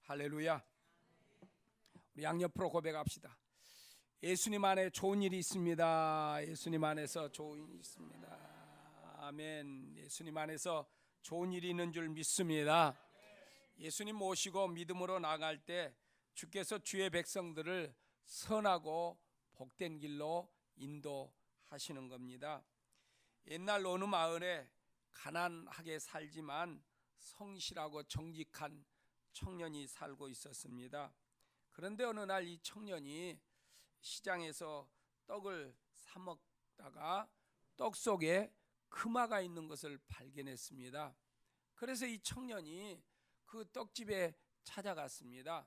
할렐루야. 우리 양옆으로 고백합시다. 예수님 안에 좋은 일이 있습니다. 예수님 안에서 좋은 일이 있습니다. 아멘. 예수님 안에서 좋은 일이 있는 줄 믿습니다. 예수님 모시고 믿음으로 나갈 때 주께서 주의 백성들을 선하고 복된 길로 인도하시는 겁니다. 옛날 어느 마을에 가난하게 살지만 성실하고 정직한 청년이 살고 있었습니다. 그런데 어느 날 이 청년이 시장에서 떡을 사 먹다가 떡 속에 금화가 있는 것을 발견했습니다. 그래서 이 청년이 그 떡집에 찾아갔습니다.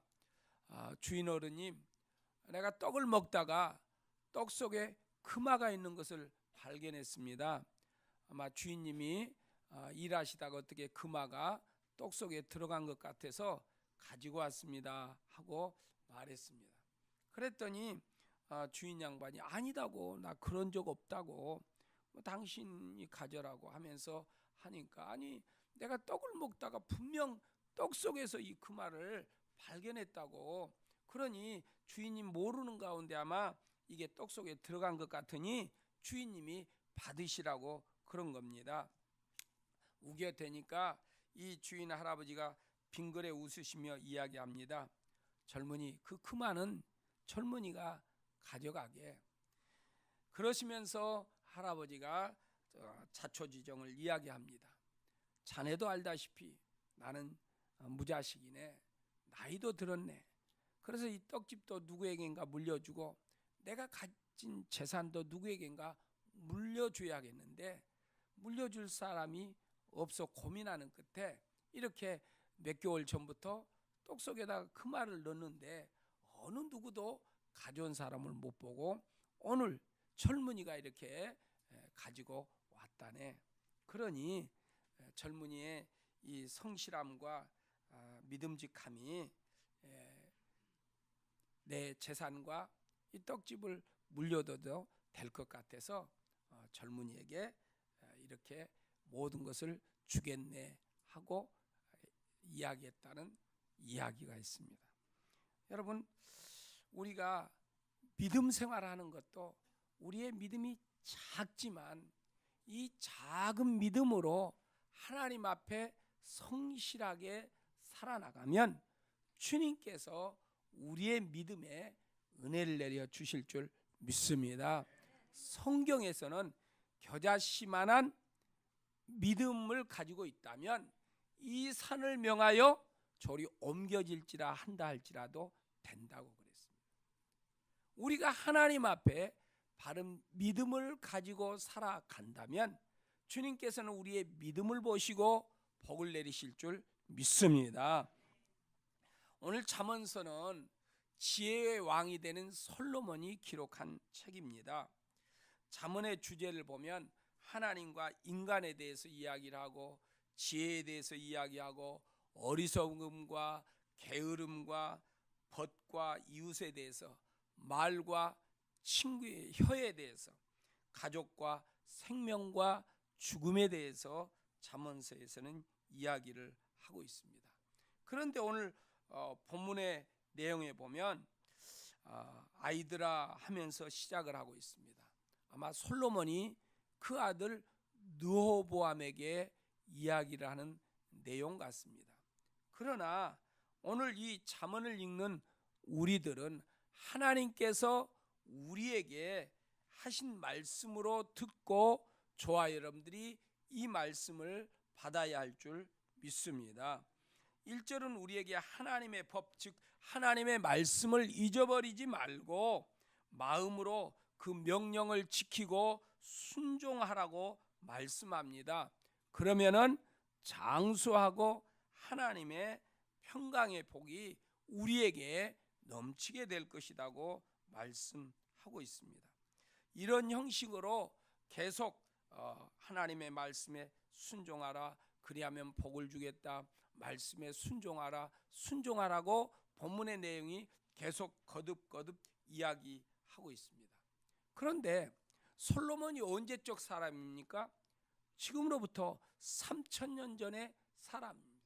주인 어른님, 내가 떡을 먹다가 떡 속에 금화가 있는 것을 발견했습니다. 아마 주인님이 일하시다가 어떻게 금화가 떡 속에 들어간 것 같아서 가지고 왔습니다 하고 말했습니다. 그랬더니 주인 양반이 아니다고, 나 그런 적 없다고, 당신이 가져라고 하면서 하니까, 아니 내가 떡을 먹다가 분명 떡 속에서 이 금화를 발견했다고, 그러니 주인님 모르는 가운데 아마 이게 떡 속에 들어간 것 같으니 주인님이 받으시라고 그런 겁니다. 우겨대니까 이 주인 할아버지가 빙그레 웃으시며 이야기합니다. 젊은이, 그 금화는 젊은이가 가져가게. 그러시면서 할아버지가 자초지종을 이야기합니다. 자네도 알다시피 나는 무자식이네, 나이도 들었네. 그래서 이 떡집도 누구에겐가 물려주고 내가 가진 재산도 누구에겐가 물려줘야겠는데 물려줄 사람이 없어 고민하는 끝에 이렇게 몇 개월 전부터 떡 속에다가 금화를 넣는데 어느 누구도 가져온 사람을 못 보고 오늘 젊은이가 이렇게 가지고 왔다네. 그러니 젊은이의 이 성실함과 믿음직함이 내 재산과 이 떡집을 물려둬도 될 것 같아서 젊은이에게 이렇게 모든 것을 주겠네 하고 이야기했다는 이야기가 있습니다. 여러분, 우리가 믿음 생활하는 것도 우리의 믿음이 작지만 이 작은 믿음으로 하나님 앞에 성실하게 살아나가면 주님께서 우리의 믿음에 은혜를 내려 주실 줄 믿습니다. 성경에서는 겨자씨만한 믿음을 가지고 있다면 이 산을 명하여 저리 옮겨질지라 한다 할지라도 된다고 그랬습니다. 우리가 하나님 앞에 바른 믿음을 가지고 살아간다면 주님께서는 우리의 믿음을 보시고 복을 내리실 줄 믿습니다. 오늘 잠언서는 지혜의 왕이 되는 솔로몬이 기록한 책입니다. 잠언의 주제를 보면 하나님과 인간에 대해서 이야기를 하고 지혜에 대해서 이야기하고 어리석음과 게으름과 벗과 이웃에 대해서, 말과 친구의 혀에 대해서, 가족과 생명과 죽음에 대해서 잠언서에서는 이야기를 하고 있습니다. 그런데 오늘 본문의 내용에 보면 아이들아 하면서 시작을 하고 있습니다. 아마 솔로몬이 그 아들 르호보암에게 이야기를 하는 내용 같습니다. 그러나 오늘 이 잠언을 읽는 우리들은 하나님께서 우리에게 하신 말씀으로 듣고 저와 여러분들이 이 말씀을 받아야 할 줄 믿습니다. 1절은 우리에게 하나님의 법, 즉 하나님의 말씀을 잊어버리지 말고 마음으로 그 명령을 지키고 순종하라고 말씀합니다. 그러면은 장수하고 하나님의 평강의 복이 우리에게 넘치게 될 것이라고 말씀하고 있습니다. 이런 형식으로 계속 하나님의 말씀에 순종하라, 그리하면 복을 주겠다, 말씀에 순종하라, 순종하라고 본문의 내용이 계속 거듭거듭 이야기하고 있습니다. 그런데 솔로몬이 언제적 사람입니까? 지금으로부터 3000년 전의 사람입니다.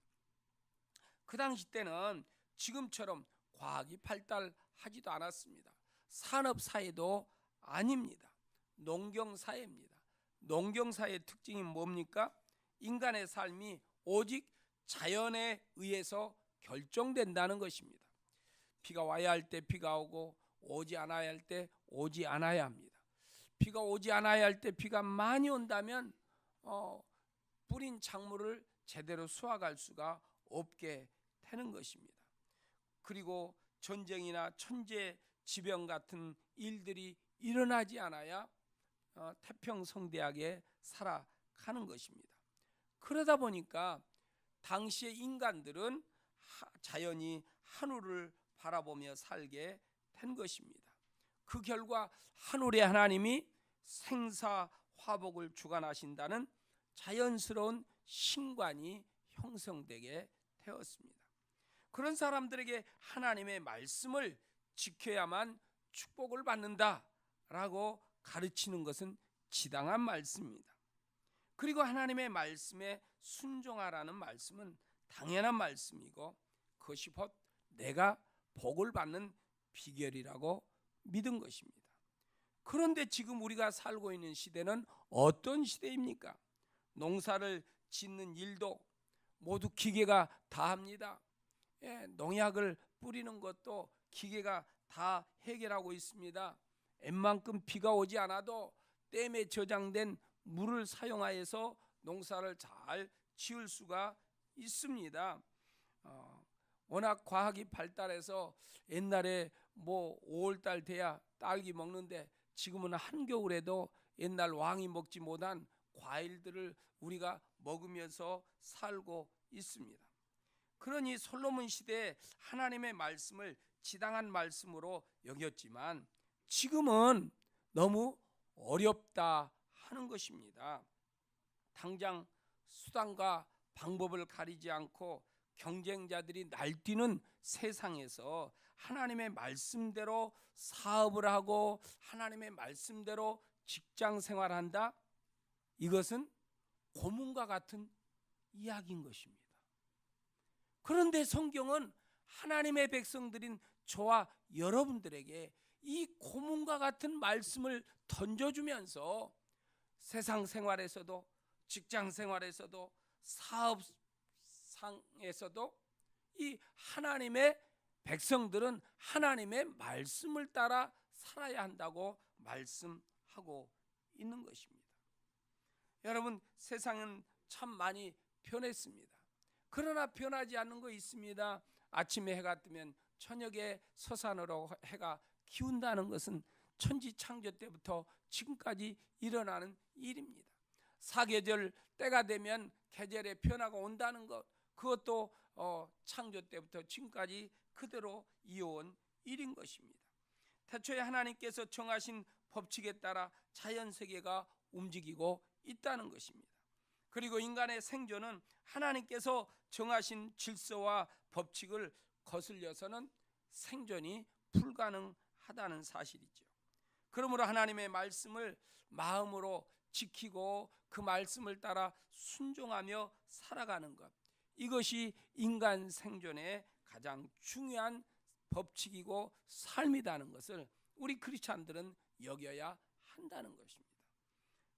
그 당시 때는 지금처럼 과학이 발달하지도 않았습니다. 산업사회도 아닙니다. 농경사회입니다. 농경사회의 특징이 뭡니까? 인간의 삶이 오직 자연에 의해서 결정된다는 것입니다. 비가 와야 할 때 비가 오고 오지 않아야 할 때 오지 않아야 합니다. 비가 오지 않아야 할 때 비가 많이 온다면 뿌린 작물을 제대로 수확할 수가 없게 되는 것입니다. 그리고 전쟁이나 천재 지병 같은 일들이 일어나지 않아야 태평성대하게 살아가는 것입니다. 그러다 보니까 당시의 인간들은 자연히 하늘을 바라보며 살게 된 것입니다. 그 결과 하늘의 하나님이 생사화복을 주관하신다는 자연스러운 신관이 형성되게 되었습니다. 그런 사람들에게 하나님의 말씀을 지켜야만 축복을 받는다라고 가르치는 것은 지당한 말씀입니다. 그리고 하나님의 말씀에 순종하라는 말씀은 당연한 말씀이고 그것이 곧 내가 복을 받는 비결이라고 믿은 것입니다. 그런데 지금 우리가 살고 있는 시대는 어떤 시대입니까? 농사를 짓는 일도 모두 기계가 다 합니다. 농약을 뿌리는 것도 기계가 다 해결하고 있습니다. 웬만큼 비가 오지 않아도 댐에 저장된 물을 사용하여서 농사를 잘 지을 수가 있습니다. 워낙 과학이 발달해서 옛날에 5월달 돼야 딸기 먹는데 지금은 한겨울에도 옛날 왕이 먹지 못한 과일들을 우리가 먹으면서 살고 있습니다. 그러니 솔로몬 시대에 하나님의 말씀을 지당한 말씀으로 여겼지만 지금은 너무 어렵다 하는 것입니다. 당장 수단과 방법을 가리지 않고 경쟁자들이 날뛰는 세상에서 하나님의 말씀대로 사업을 하고 하나님의 말씀대로 직장 생활한다? 이것은 고문과 같은 이야기인 것입니다. 그런데 성경은 하나님의 백성들인 저와 여러분들에게 이 고문과 같은 말씀을 던져주면서 세상 생활에서도 직장 생활에서도 사업상에서도 이 하나님의 백성들은 하나님의 말씀을 따라 살아야 한다고 말씀하고 있는 것입니다. 여러분, 세상은 참 많이 변했습니다. 그러나 변하지 않는 거 있습니다. 아침에 해가 뜨면 저녁에 서산으로 해가 기운다는 것은 천지창조 때부터 지금까지 일어나는 일입니다. 사계절 때가 되면 계절의 변화가 온다는 것, 그것도 창조 때부터 지금까지 그대로 이어온 일인 것입니다. 태초에 하나님께서 정하신 법칙에 따라 자연세계가 움직이고 있다는 것입니다. 그리고 인간의 생존은 하나님께서 정하신 질서와 법칙을 거슬려서는 생존이 불가능하다는 사실이죠. 그러므로 하나님의 말씀을 마음으로 지키고 그 말씀을 따라 순종하며 살아가는 것, 이것이 인간 생존의 가장 중요한 법칙이고 삶이라는 것을 우리 크리스찬들은 여겨야 한다는 것입니다.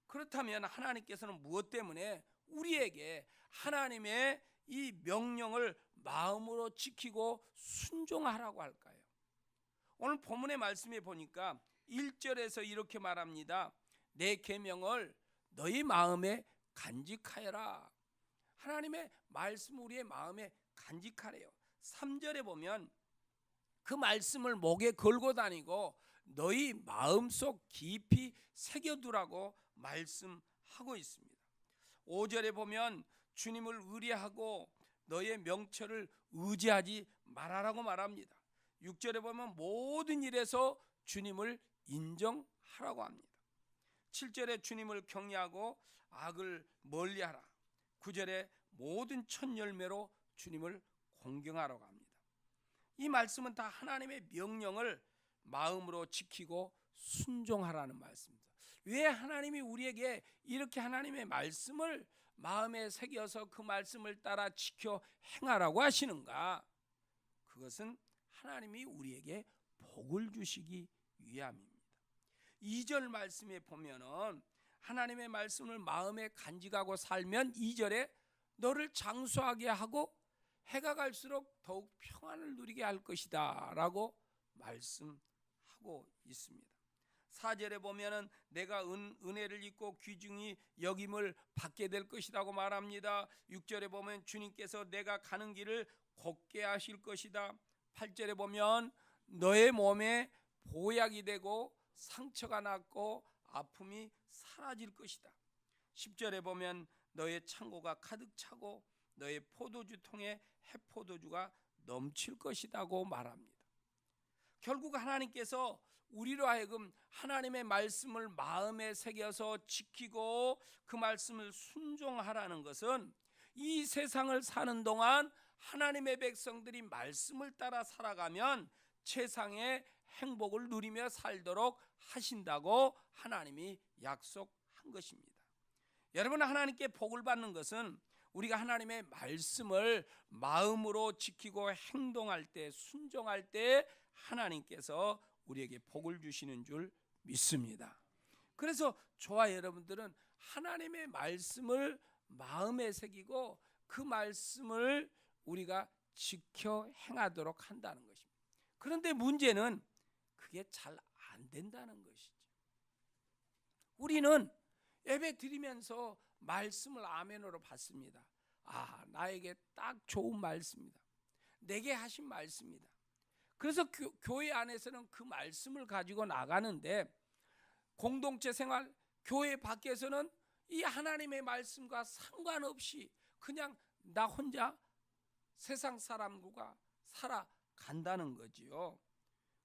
그렇다면 하나님께서는 무엇 때문에 우리에게 하나님의 이 명령을 마음으로 지키고 순종하라고 할까요? 오늘 본문의 말씀에 보니까 1절에서 이렇게 말합니다. 내 계명을 너희 마음에 간직하여라. 하나님의 말씀 우리의 마음에 간직하래요. 3절에 보면 그 말씀을 목에 걸고 다니고 너희 마음속 깊이 새겨두라고 말씀하고 있습니다. 5절에 보면 주님을 의뢰하고 너의 명철을 의지하지 말아라고 말합니다. 6절에 보면 모든 일에서 주님을 인정하라고 합니다. 7절에 주님을 경외하고 악을 멀리하라. 9절에 모든 첫 열매로 주님을 공경하라고 합니다. 이 말씀은 다 하나님의 명령을 마음으로 지키고 순종하라는 말씀입니다. 왜 하나님이 우리에게 이렇게 하나님의 말씀을 마음에 새겨서 그 말씀을 따라 지켜 행하라고 하시는가? 그것은 하나님이 우리에게 복을 주시기 위함입니다. 2절 말씀에 보면은 하나님의 말씀을 마음에 간직하고 살면 2절에 너를 장수하게 하고 해가 갈수록 더욱 평안을 누리게 할 것이다 라고 말씀하고 있습니다. 4절에 보면은 내가 은혜를 입고 귀중히 여김을 받게 될 것이라고 말합니다. 6절에 보면 주님께서 내가 가는 길을 곱게 하실 것이다. 8절에 보면 너의 몸에 보약이 되고 상처가 낫고 아픔이 사라질 것이다. 10절에 보면 너의 창고가 가득 차고 너의 포도주 통에 해포도주가 넘칠 것이라고 말합니다. 결국 하나님께서 우리로 하여금 하나님의 말씀을 마음에 새겨서 지키고 그 말씀을 순종하라는 것은 이 세상을 사는 동안 하나님의 백성들이 말씀을 따라 살아가면 세상의 행복을 누리며 살도록 하신다고 하나님이 약속한 것입니다. 여러분, 하나님께 복을 받는 것은 우리가 하나님의 말씀을 마음으로 지키고 행동할 때, 순종할 때 하나님께서 우리에게 복을 주시는 줄 믿습니다. 그래서 저와 여러분들은 하나님의 말씀을 마음에 새기고 그 말씀을 우리가 지켜 행하도록 한다는 것입니다. 그런데 문제는 그게 잘 안 된다는 것이죠. 우리는 예배 드리면서 말씀을 아멘으로 받습니다. 나에게 딱 좋은 말씀이다. 내게 하신 말씀이다. 그래서 교회 안에서는 그 말씀을 가지고 나가는데 공동체 생활, 교회 밖에서는 이 하나님의 말씀과 상관없이 그냥 나 혼자 세상 사람과 살아간다는 거지요.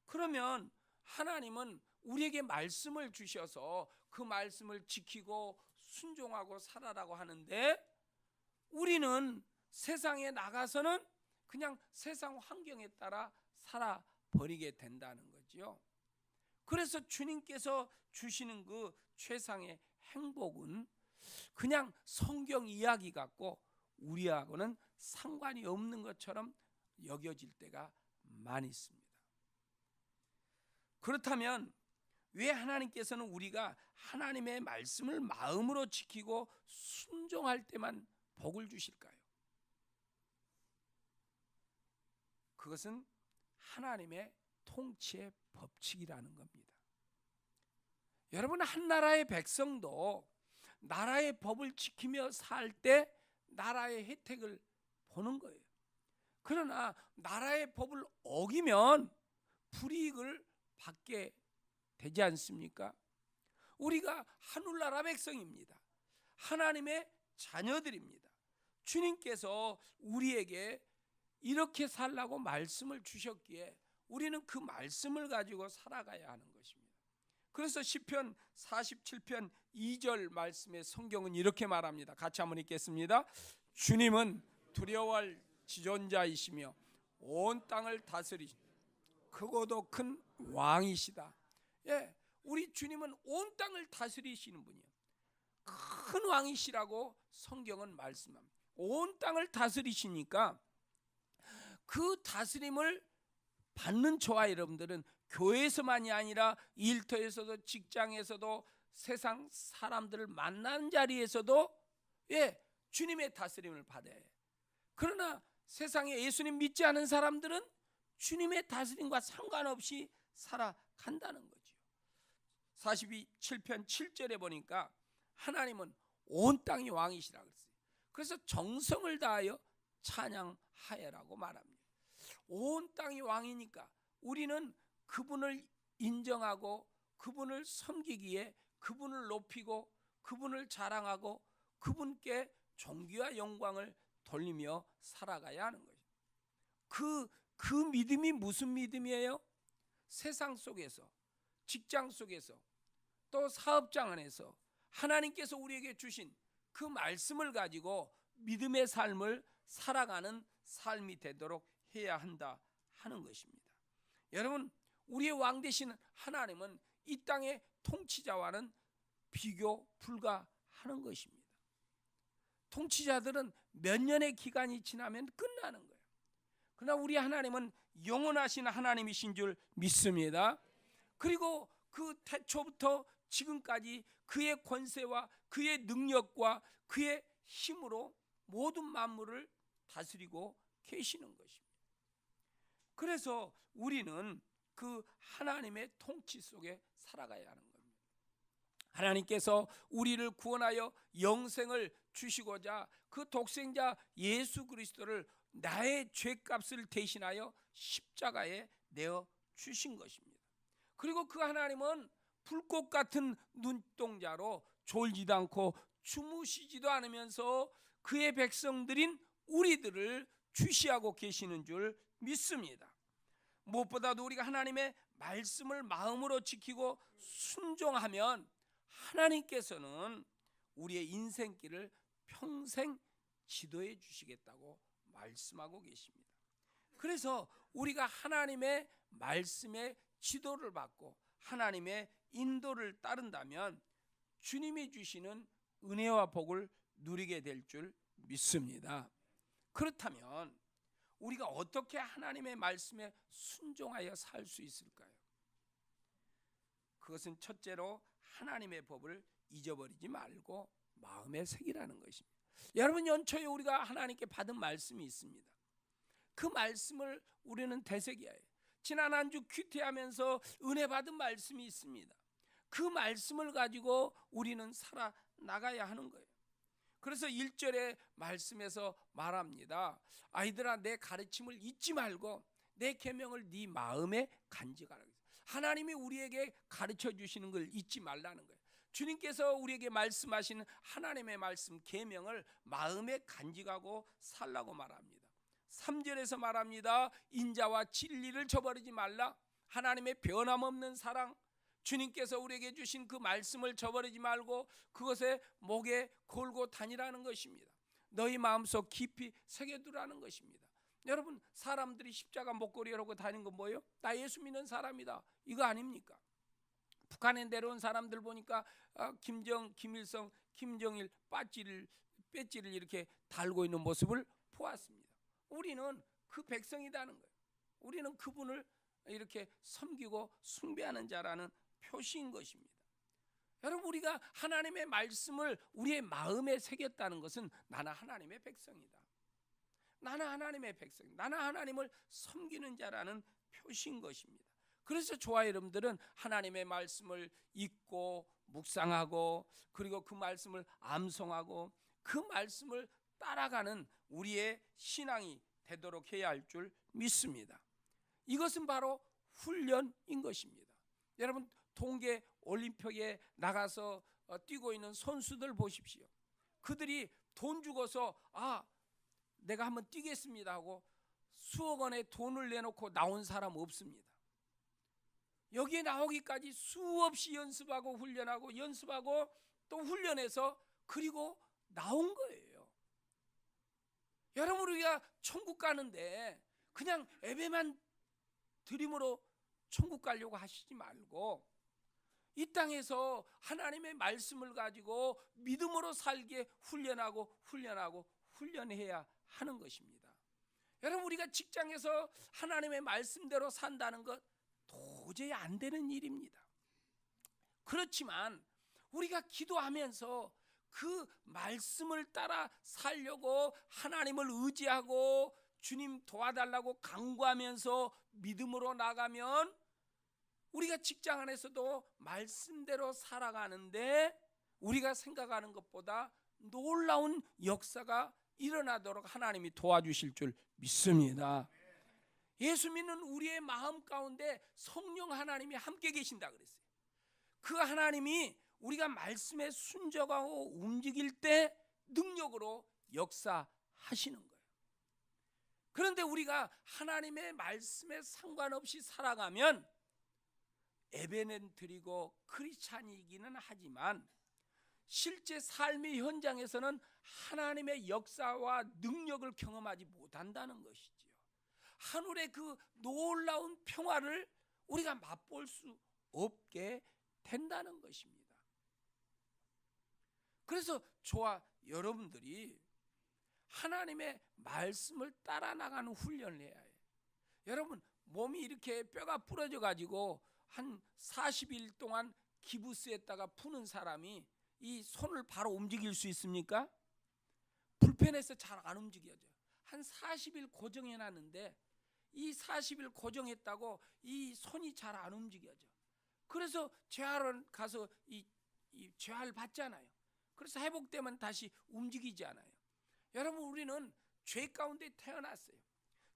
그러면 하나님은 우리에게 말씀을 주셔서 그 말씀을 지키고 순종하고 살아라고 하는데 우리는 세상에 나가서는 그냥 세상 환경에 따라 살아버리게 된다는 거죠. 그래서 주님께서 주시는 그 최상의 행복은 그냥 성경 이야기 같고 우리하고는 상관이 없는 것처럼 여겨질 때가 많이 있습니다. 그렇다면 왜 하나님께서는 우리가 하나님의 말씀을 마음으로 지키고 순종할 때만 복을 주실까요? 그것은 하나님의 통치의 법칙이라는 겁니다. 여러분, 한 나라의 백성도 나라의 법을 지키며 살 때 나라의 혜택을 보는 거예요. 그러나 나라의 법을 어기면 불이익을 받게 되지 않습니까? 우리가 하늘나라 백성입니다. 하나님의 자녀들입니다. 주님께서 우리에게 이렇게 살라고 말씀을 주셨기에 우리는 그 말씀을 가지고 살아가야 하는 것입니다. 그래서 시편 47편 2절 말씀에 성경은 이렇게 말합니다. 같이 한번 읽겠습니다. 주님은 두려워할 지존자이시며 온 땅을 다스리시 크고도 큰 왕이시다. 우리 주님은 온 땅을 다스리시는 분이에요. 큰 왕이시라고 성경은 말씀합니다. 온 땅을 다스리시니까 그 다스림을 받는 저와 여러분들은 교회에서만이 아니라 일터에서도 직장에서도 세상 사람들을 만나는 자리에서도 주님의 다스림을 받아야 해요. 그러나 세상에 예수님 믿지 않은 사람들은 주님의 다스림과 상관없이 살아간다는 거죠. 47편 7절에 보니까 하나님은 온 땅이 왕이시라 그랬어요. 그래서 정성을 다하여 찬양하여라고 말합니다. 온 땅이 왕이니까 우리는 그분을 인정하고 그분을 섬기기에 그분을 높이고 그분을 자랑하고 그분께 존귀와 영광을 돌리며 살아가야 하는 거죠. 그 믿음이 무슨 믿음이에요? 세상 속에서, 직장 속에서, 또 사업장 안에서 하나님께서 우리에게 주신 그 말씀을 가지고 믿음의 삶을 살아가는 삶이 되도록 해야 한다 하는 것입니다. 여러분, 우리의 왕 되신 하나님은 이 땅의 통치자와는 비교 불가하는 것입니다. 통치자들은 몇 년의 기간이 지나면 끝나는 거예요. 그러나 우리 하나님은 영원하신 하나님이신 줄 믿습니다. 그리고 그 태초부터 지금까지 그의 권세와 그의 능력과 그의 힘으로 모든 만물을 다스리고 계시는 것입니다. 그래서 우리는 그 하나님의 통치 속에 살아가야 하는 겁니다. 하나님께서 우리를 구원하여 영생을 주시고자 그 독생자 예수 그리스도를 나의 죄값을 대신하여 십자가에 내어 주신 것입니다. 그리고 그 하나님은 불꽃 같은 눈동자로 졸지도 않고 주무시지도 않으면서 그의 백성들인 우리들을 주시하고 계시는 줄 믿습니다. 무엇보다도 우리가 하나님의 말씀을 마음으로 지키고 순종하면 하나님께서는 우리의 인생길을 평생 지도해 주시겠다고 말씀하고 계십니다. 그래서 우리가 하나님의 말씀의 지도를 받고 하나님의 인도를 따른다면 주님이 주시는 은혜와 복을 누리게 될 줄 믿습니다. 그렇다면 우리가 어떻게 하나님의 말씀에 순종하여 살 수 있을까요? 그것은 첫째로 하나님의 법을 잊어버리지 말고 마음에 새기라는 것입니다. 여러분, 연초에 우리가 하나님께 받은 말씀이 있습니다. 그 말씀을 우리는 되새겨야 해요. 지난 한 주 큐티하면서 은혜 받은 말씀이 있습니다. 그 말씀을 가지고 우리는 살아나가야 하는 거예요. 그래서 1절의 말씀에서 말합니다. 아이들아, 내 가르침을 잊지 말고 내 계명을 네 마음에 간직하라. 하나님이 우리에게 가르쳐 주시는 걸 잊지 말라는 거예요. 주님께서 우리에게 말씀하시는 하나님의 말씀 계명을 마음에 간직하고 살라고 말합니다. 3절에서 말합니다. 인자와 진리를 저버리지 말라. 하나님의 변함없는 사랑, 주님께서 우리에게 주신 그 말씀을 저버리지 말고 그것에 목에 걸고 다니라는 것입니다. 너희 마음속 깊이 새겨두라는 것입니다. 여러분, 사람들이 십자가 목걸이에 하고 다니는 건 뭐예요? 나 예수 믿는 사람이다, 이거 아닙니까? 북한에 내려온 사람들 보니까 김일성, 김정일 배지를 이렇게 달고 있는 모습을 보았습니다. 우리는 그 백성이라는 거예요. 우리는 그분을 이렇게 섬기고 숭배하는 자라는 표시인 것입니다. 여러분, 우리가 하나님의 말씀을 우리의 마음에 새겼다는 것은 나는 하나님의 백성이다, 나는 하나님의 백성, 나는 하나님을 섬기는 자라는 표시인 것입니다. 그래서 저와 여러분들은 하나님의 말씀을 읽고 묵상하고 그리고 그 말씀을 암송하고 그 말씀을 따라가는 우리의 신앙이 되도록 해야 할 줄 믿습니다. 이것은 바로 훈련인 것입니다. 여러분, 동계 올림픽에 나가서 뛰고 있는 선수들 보십시오. 그들이 돈 주고서 내가 한번 뛰겠습니다 하고 수억 원의 돈을 내놓고 나온 사람 없습니다. 여기에 나오기까지 수없이 연습하고 훈련하고 연습하고 또 훈련해서 그리고 나온 거예요. 여러분, 우리가 천국 가는데 그냥 예배만 드림으로 천국 가려고 하시지 말고 이 땅에서 하나님의 말씀을 가지고 믿음으로 살게 훈련해야 하는 것입니다. 여러분, 우리가 직장에서 하나님의 말씀대로 산다는 것 도저히 안 되는 일입니다. 그렇지만 우리가 기도하면서 그 말씀을 따라 살려고 하나님을 의지하고 주님 도와달라고 간구하면서 믿음으로 나가면 우리가 직장 안에서도 말씀대로 살아가는데 우리가 생각하는 것보다 놀라운 역사가 일어나도록 하나님이 도와주실 줄 믿습니다. 예수 믿는 우리의 마음 가운데 성령 하나님이 함께 계신다 그랬어요. 그 하나님이 우리가 말씀에 순종하고 움직일 때 능력으로 역사하시는 거예요. 그런데 우리가 하나님의 말씀에 상관없이 살아가면 예배는 드리고 크리스찬이기는 하지만 실제 삶의 현장에서는 하나님의 역사와 능력을 경험하지 못한다는 것이지요. 하늘의 그 놀라운 평화를 우리가 맛볼 수 없게 된다는 것입니다. 그래서 저와 여러분들이 하나님의 말씀을 따라 나가는 훈련을 해야 해요. 여러분 몸이 이렇게 뼈가 부러져 가지고 한 40일 동안 기부스에다가 푸는 사람이 이 손을 바로 움직일 수 있습니까? 불편해서 잘 안 움직여져. 한 40일 고정해 놨는데 이 40일 고정했다고 이 손이 잘 안 움직여져. 그래서 재활원 가서 이 재활 받잖아요. 그래서 회복되면 다시 움직이지 않아요. 여러분 우리는 죄 가운데 태어났어요.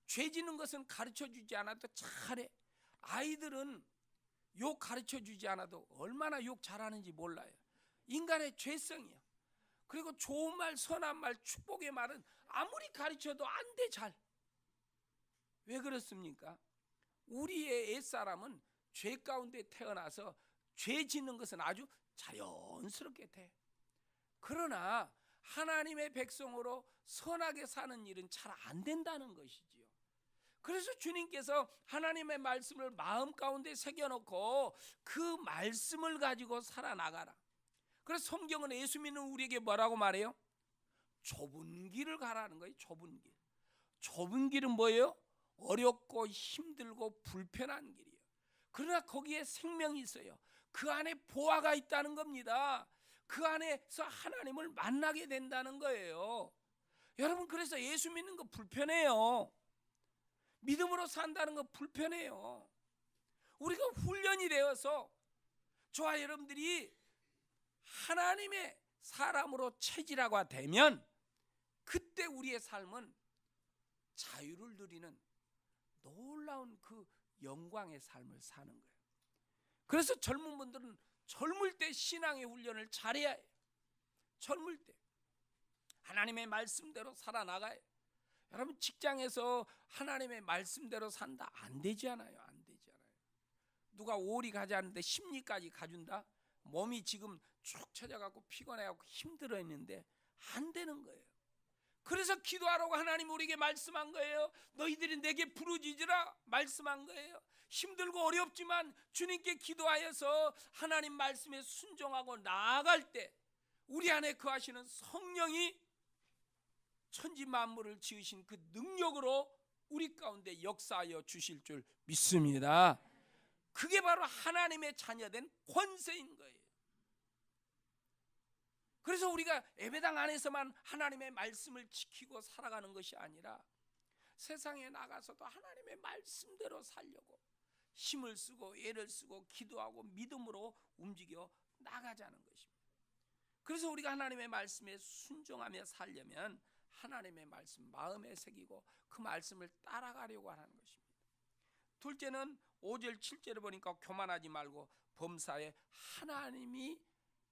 죄 짓는 것은 가르쳐 주지 않아도 잘해. 아이들은 욕 가르쳐 주지 않아도 얼마나 욕 잘하는지 몰라요. 인간의 죄성이야. 그리고 좋은 말, 선한 말, 축복의 말은 아무리 가르쳐도 안 돼 잘. 왜 그렇습니까? 우리의 옛사람은 죄 가운데 태어나서 죄 짓는 것은 아주 자연스럽게 돼. 그러나 하나님의 백성으로 선하게 사는 일은 잘 안 된다는 것이지요. 그래서 주님께서 하나님의 말씀을 마음 가운데 새겨놓고 그 말씀을 가지고 살아나가라. 그래서 성경은 예수 믿는 우리에게 뭐라고 말해요? 좁은 길을 가라는 거예요. 좁은 길. 좁은 길은 뭐예요? 어렵고 힘들고 불편한 길이에요. 그러나 거기에 생명이 있어요. 그 안에 보화가 있다는 겁니다. 그 안에서 하나님을 만나게 된다는 거예요. 여러분 그래서 예수 믿는 거 불편해요. 믿음으로 산다는 거 불편해요. 우리가 훈련이 되어서 저와 여러분들이 하나님의 사람으로 체질화가 되면 그때 우리의 삶은 자유를 누리는 놀라운 그 영광의 삶을 사는 거예요. 그래서 젊은 분들은 젊을 때 신앙의 훈련을 잘해야 해요. 젊을 때 하나님의 말씀대로 살아나가요. 여러분 직장에서 하나님의 말씀대로 산다? 안 되잖아요. 안 되잖아요. 누가 5리 가자는데 10리까지 가준다? 몸이 지금 쭉 처져갖고 피곤해갖고 힘들어 있는데 안 되는 거예요. 그래서 기도하라고 하나님 우리에게 말씀한 거예요. 너희들이 내게 부르짖으라 말씀한 거예요. 힘들고 어렵지만 주님께 기도하여서 하나님 말씀에 순종하고 나아갈 때 우리 안에 거하시는 성령이 천지 만물을 지으신 그 능력으로 우리 가운데 역사하여 주실 줄 믿습니다. 그게 바로 하나님의 자녀된 권세인 거예요. 그래서 우리가 예배당 안에서만 하나님의 말씀을 지키고 살아가는 것이 아니라 세상에 나가서도 하나님의 말씀대로 살려고 힘을 쓰고 애를 쓰고 기도하고 믿음으로 움직여 나가자는 것입니다. 그래서 우리가 하나님의 말씀에 순종하며 살려면 하나님의 말씀 마음에 새기고 그 말씀을 따라가려고 하는 것입니다. 둘째는 5절 7절을 보니까 교만하지 말고 범사에 하나님이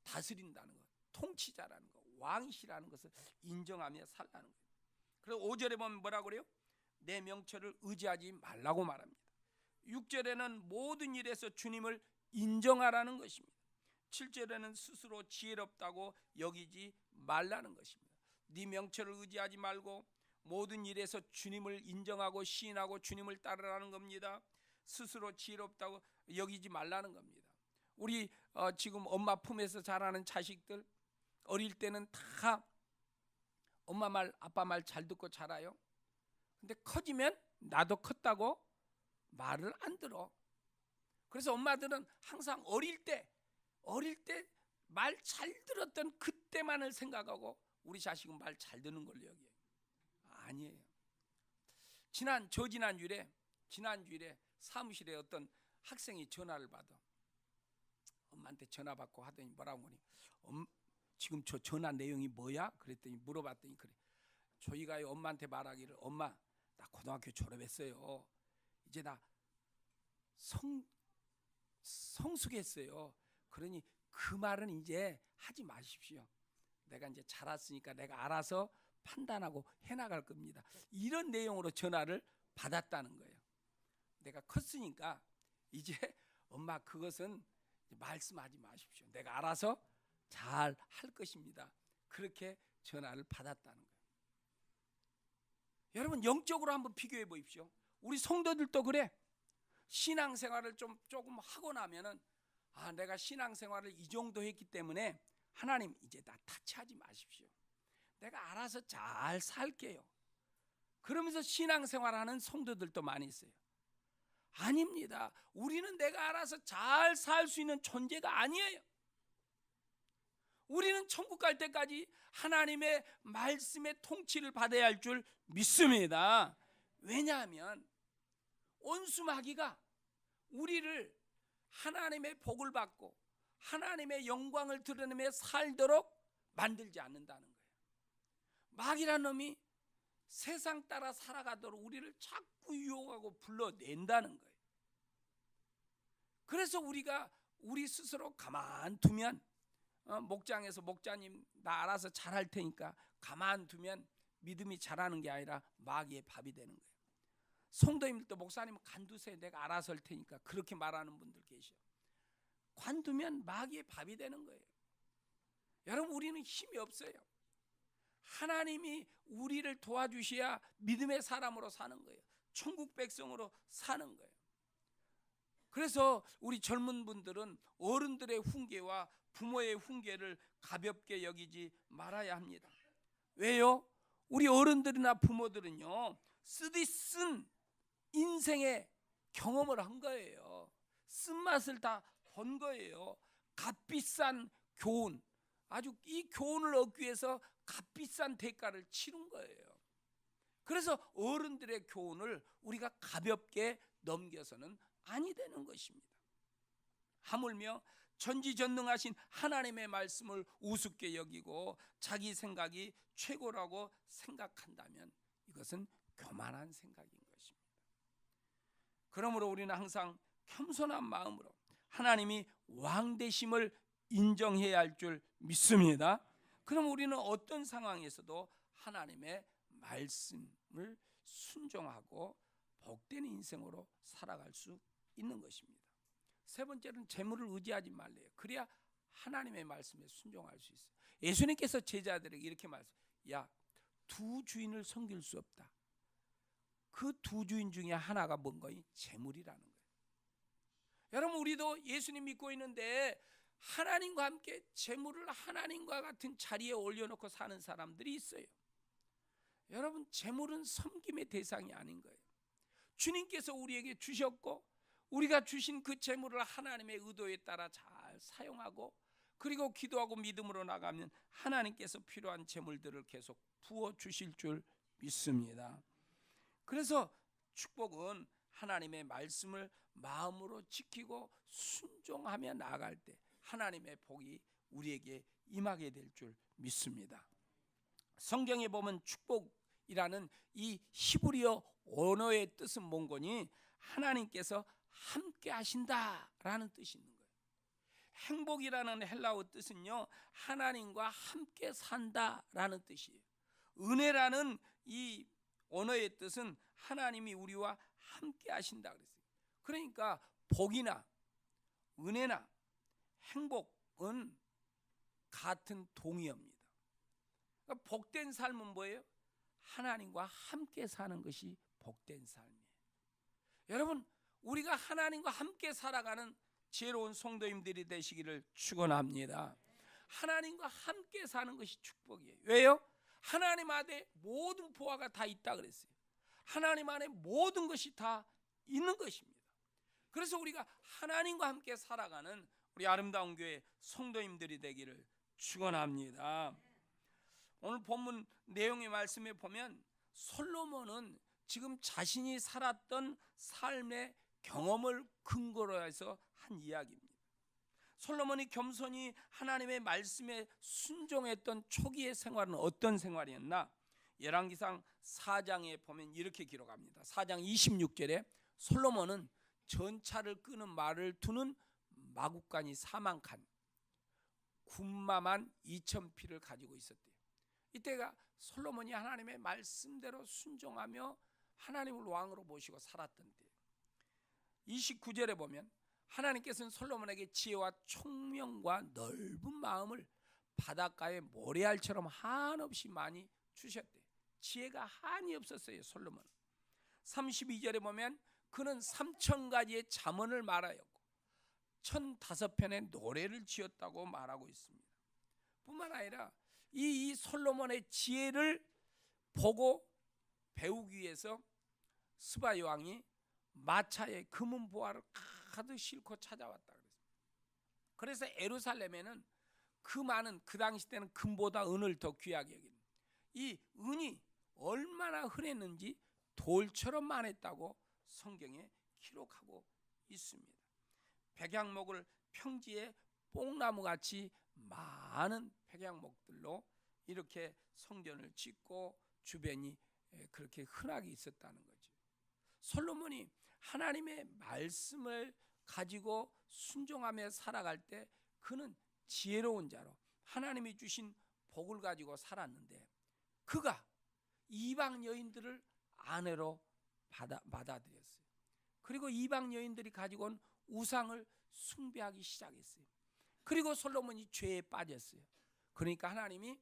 다스린다는 것, 통치자라는 것, 왕이시라는 것을 인정하며 살라는 거예요. 그래서 5절에 보면 뭐라고 그래요? 내 명철을 의지하지 말라고 말합니다. 6절에는 모든 일에서 주님을 인정하라는 것입니다. 7절에는 스스로 지혜롭다고 여기지 말라는 것입니다. 네 명철을 의지하지 말고 모든 일에서 주님을 인정하고 시인하고 주님을 따르라는 겁니다. 스스로 지혜롭다고 여기지 말라는 겁니다. 우리 지금 엄마 품에서 자라는 자식들 어릴 때는 다 엄마 말 아빠 말 잘 듣고 자라요. 근데 커지면 나도 컸다고 말을 안 들어. 그래서 엄마들은 항상 어릴 때 말 잘 들었던 그때만을 생각하고 우리 자식은 말 잘 듣는 걸로 여겨요. 아니에요. 지난주일에 사무실에 어떤 학생이 전화를 받아. 엄마한테 전화 받고 하더니 뭐라고 하니 지금 저 전화 내용이 뭐야? 그랬더니 물어봤더니 그래. 저희가 엄마한테 말하기를 엄마 나 고등학교 졸업했어요. 이제 나 성숙했어요. 그러니 그 말은 이제 하지 마십시오. 내가 이제 자랐으니까 내가 알아서 판단하고 해나갈 겁니다. 이런 내용으로 전화를 받았다는 거예요. 내가 컸으니까 이제 엄마 그것은 말씀하지 마십시오. 내가 알아서 잘 할 것입니다. 그렇게 전화를 받았다는 거예요. 여러분 영적으로 한번 비교해 보십시오. 우리 성도들도 그래. 신앙생활을 조금 하고 나면은 내가 신앙생활을 이 정도 했기 때문에 하나님 이제 나 타치하지 마십시오. 내가 알아서 잘 살게요. 그러면서 신앙생활하는 성도들도 많이 있어요. 아닙니다. 우리는 내가 알아서 잘 살 수 있는 존재가 아니에요. 우리는 천국 갈 때까지 하나님의 말씀의 통치를 받아야 할 줄 믿습니다. 왜냐하면 온수 마귀가 우리를 하나님의 복을 받고 하나님의 영광을 드러내며 살도록 만들지 않는다는 거예요. 마귀라는 놈이 세상 따라 살아가도록 우리를 자꾸 유혹하고 불러낸다는 거예요. 그래서 우리가 우리 스스로 가만두면 목장에서 목자님 나 알아서 잘할 테니까 가만두면 믿음이 자라는 게 아니라 마귀의 밥이 되는 거예요. 성도님들도 목사님 간두세요. 내가 알아서 할 테니까 그렇게 말하는 분들 계셔. 관두면 마귀의 밥이 되는 거예요. 여러분 우리는 힘이 없어요. 하나님이 우리를 도와주셔야 믿음의 사람으로 사는 거예요. 천국 백성으로 사는 거예요. 그래서 우리 젊은 분들은 어른들의 훈계와 부모의 훈계를 가볍게 여기지 말아야 합니다. 왜요? 우리 어른들이나 부모들은요 쓰디쓴 인생의 경험을 한 거예요. 쓴맛을 다 본 거예요. 값비싼 교훈, 아주 이 교훈을 얻기 위해서 값비싼 대가를 치른 거예요. 그래서 어른들의 교훈을 우리가 가볍게 넘겨서는 아니 되는 것입니다. 하물며 전지전능하신 하나님의 말씀을 우습게 여기고 자기 생각이 최고라고 생각한다면 이것은 교만한 생각인 것입니다. 그러므로 우리는 항상 겸손한 마음으로 하나님이 왕 되심을 인정해야 할 줄 믿습니다. 그럼 우리는 어떤 상황에서도 하나님의 말씀을 순종하고 복된 인생으로 살아갈 수 있는 것입니다. 세 번째는 재물을 의지하지 말래요. 그래야 하나님의 말씀에 순종할 수 있어요. 예수님께서 제자들에게 이렇게 말씀해요. 야, 두 주인을 섬길 수 없다. 그 두 주인 중에 하나가 뭔가요? 재물이라는 거예요. 여러분 우리도 예수님 믿고 있는데 하나님과 함께 재물을 하나님과 같은 자리에 올려놓고 사는 사람들이 있어요. 여러분 재물은 섬김의 대상이 아닌 거예요. 주님께서 우리에게 주셨고 우리가 주신 그 재물을 하나님의 의도에 따라 잘 사용하고 그리고 기도하고 믿음으로 나가면 하나님께서 필요한 재물들을 계속 부어주실 줄 믿습니다. 그래서 축복은 하나님의 말씀을 마음으로 지키고 순종하며 나아갈 때 하나님의 복이 우리에게 임하게 될 줄 믿습니다. 성경에 보면 축복이라는 이 히브리어 언어의 뜻은 뭔거니 하나님께서 함께 하신다라는 뜻이 있는 거예요. 행복이라는 헬라어 뜻은요 하나님과 함께 산다라는 뜻이에요. 은혜라는 이 언어의 뜻은 하나님이 우리와 함께 하신다 그랬어요. 그러니까 복이나 은혜나 행복은 같은 동의어입니다. 그러니까 복된 삶은 뭐예요? 하나님과 함께 사는 것이 복된 삶이에요. 여러분 우리가 하나님과 함께 살아가는 지혜로운 성도님들이 되시기를 축원합니다. 하나님과 함께 사는 것이 축복이에요. 왜요? 하나님 안에 모든 보화가 다 있다 그랬어요. 하나님 안에 모든 것이 다 있는 것입니다. 그래서 우리가 하나님과 함께 살아가는 우리 아름다운 교회 성도님들이 되기를 축원합니다. 오늘 본문 내용의 말씀에 보면 솔로몬은 지금 자신이 살았던 삶의 경험을 근거로 해서 한 이야기입니다. 솔로몬이 겸손히 하나님의 말씀에 순종했던 초기의 생활은 어떤 생활이었나? 열왕기상 4장에 보면 이렇게 기록합니다. 4장 26절에 솔로몬은 전차를 끄는 말을 두는 마구간이 4만 칸, 군마만 2,000匹를 가지고 있었대요. 이때가 솔로몬이 하나님의 말씀대로 순종하며 하나님을 왕으로 모시고 살았던 때예요. 29절에 보면 하나님께서는 솔로몬에게 지혜와 총명과 넓은 마음을 바닷가의 모래알처럼 한없이 많이 주셨대요. 지혜가 한이 없었어요. 솔로몬은. 32절에 보면 그는 3,000가지의 잠언을 말하였고 1,005편의 노래를 지었다고 말하고 있습니다. 뿐만 아니라 이 솔로몬의 지혜를 보고 배우기 위해서 스바 왕이 마차에 금은 보화를 가득 싣고 찾아왔다 그랬어요. 그래서 예루살렘에는 그 많은, 그 당시 때는 금보다 은을 더 귀하게 여기는 이 은이 얼마나 흔했는지 돌처럼 많았다고 성경에 기록하고 있습니다. 백향목을 평지에 뽕나무같이 많은 백향목들로 이렇게 성전을 짓고 주변이 그렇게 흔하게 있었다는 거죠. 솔로몬이 하나님의 말씀을 가지고 순종하며 살아갈 때 그는 지혜로운 자로 하나님이 주신 복을 가지고 살았는데, 그가 이방 여인들을 아내로 받아들였어요. 그리고 이방 여인들이 가지고 온 우상을 숭배하기 시작했어요. 그리고 솔로몬이 죄에 빠졌어요. 그러니까 하나님이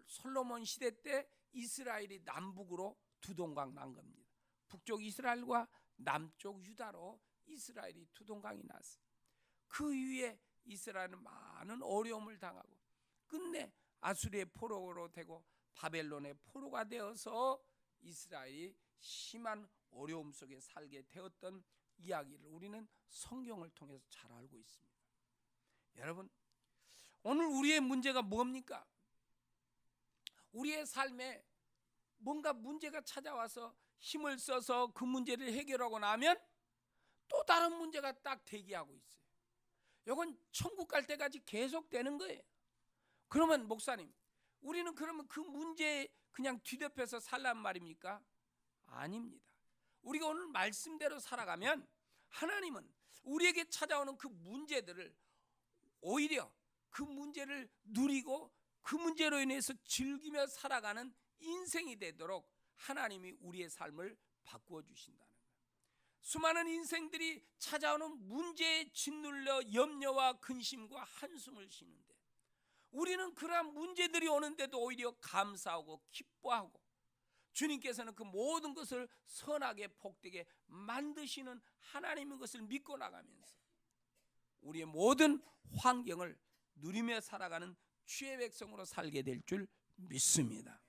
솔로몬 시대 때 이스라엘이 남북으로 두 동강 난 겁니다. 북쪽 이스라엘과 남쪽 유다로 이스라엘이 두 동강이 났어요. 그 이후에 이스라엘은 많은 어려움을 당하고 끝내 아수리의 포로로 되고 바벨론의 포로가 되어서 이스라엘이 심한 어려움 속에 살게 되었던 이야기를 우리는 성경을 통해서 잘 알고 있습니다. 여러분, 오늘 우리의 문제가 뭡니까? 우리의 삶에 뭔가 문제가 찾아와서 힘을 써서 그 문제를 해결하고 나면 또 다른 문제가 딱 대기하고 있어요. 이건 천국 갈 때까지 계속 되는 거예요. 그러면 목사님, 우리는 그러면 그 문제에 그냥 뒤덮여서 살란 말입니까? 아닙니다. 우리가 오늘 말씀대로 살아가면 하나님은 우리에게 찾아오는 그 문제들을 오히려 그 문제를 누리고 그 문제로 인해서 즐기며 살아가는 인생이 되도록 하나님이 우리의 삶을 바꾸어 주신다는 거예요. 수많은 인생들이 찾아오는 문제에 짓눌려 염려와 근심과 한숨을 쉬는데, 우리는 그러한 문제들이 오는데도 오히려 감사하고 기뻐하고 주님께서는 그 모든 것을 선하게 복되게 만드시는 하나님인 것을 믿고 나가면서 우리의 모든 환경을 누리며 살아가는 주의 백성으로 살게 될 줄 믿습니다.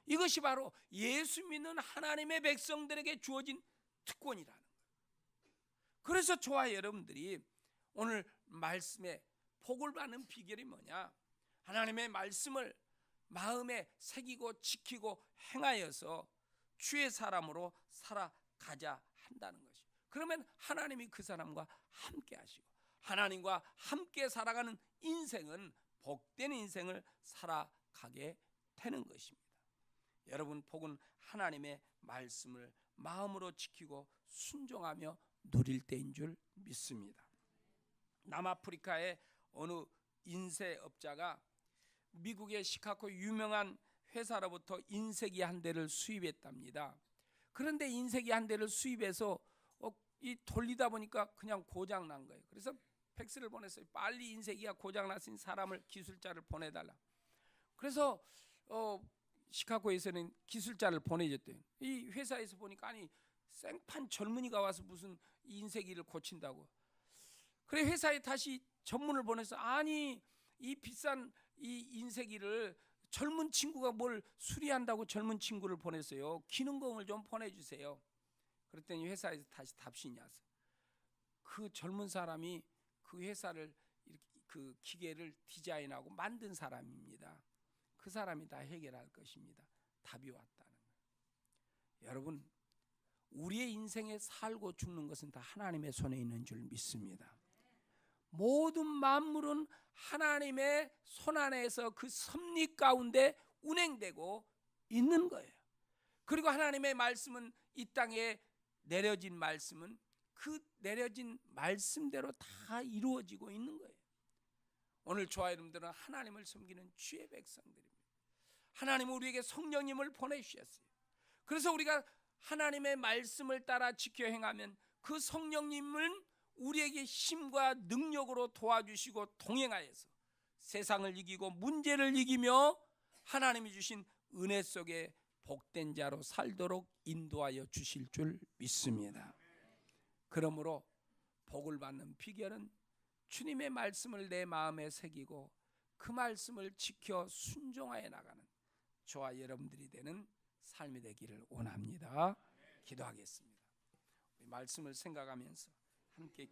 이것이 바로 예수 믿는 하나님의 백성들에게 주어진 특권이라는 거예요. 그래서 저와 여러분들이 오늘 말씀에 복을 받는 비결이 뭐냐? 하나님의 말씀을 마음에 새기고 지키고 행하여서 주의 사람으로 살아가자 한다는 것이죠. 그러면 하나님이 그 사람과 함께 하시고 하나님과 함께 살아가는 인생은 복된 인생을 살아가게 되는 것입니다. 여러분, 복은 하나님의 말씀을 마음으로 지키고 순종하며 누릴 때인 줄 믿습니다. 남아프리카의 어느 인쇄업자가 미국의 시카고 유명한 회사로부터 인쇄기 한 대를 수입했답니다. 그런데 인쇄기 한 대를 수입해서 이 돌리다 보니까 그냥 고장 난 거예요. 그래서 팩스를 보냈어요. 빨리 인쇄기가 고장 났으니 사람을, 기술자를 보내달라. 그래서 시카고에서는 기술자를 보내줬대요. 이 회사에서 보니까 아니 생판 젊은이가 와서 무슨 인쇄기를 고친다고. 그래 회사에 다시 전문을 보내서 아니 이 비싼 이 인쇄기를 젊은 친구가 뭘 수리한다고 젊은 친구를 보냈어요. 기능공을 좀 보내주세요. 그랬더니 회사에서 다시 답신이 왔어요. 그 젊은 사람이 그 회사를 그 기계를 디자인하고 만든 사람입니다. 그 사람이 다 해결할 것입니다. 답이 왔다는 거예요. 여러분, 우리의 인생에 살고 죽는 것은 다 하나님의 손에 있는 줄 믿습니다. 모든 만물은 하나님의 손 안에서 그 섭리 가운데 운행되고 있는 거예요. 그리고 하나님의 말씀은 이 땅에 내려진 말씀은 그 내려진 말씀대로 다 이루어지고 있는 거예요. 오늘 저와 여러분들은 하나님을 섬기는 주의 백성들입니다. 하나님은 우리에게 성령님을 보내주셨어요. 그래서 우리가 하나님의 말씀을 따라 지켜 행하면 그 성령님은 우리에게 힘과 능력으로 도와주시고 동행하여서 세상을 이기고 문제를 이기며 하나님이 주신 은혜 속에 복된 자로 살도록 인도하여 주실 줄 믿습니다. 그러므로 복을 받는 비결은 주님의 말씀을 내 마음에 새기고 그 말씀을 지켜 순종하여 나가는 저와 여러분들이 되는 삶이 되기를 원합니다. 기도하겠습니다. 말씀을 생각하면서 함께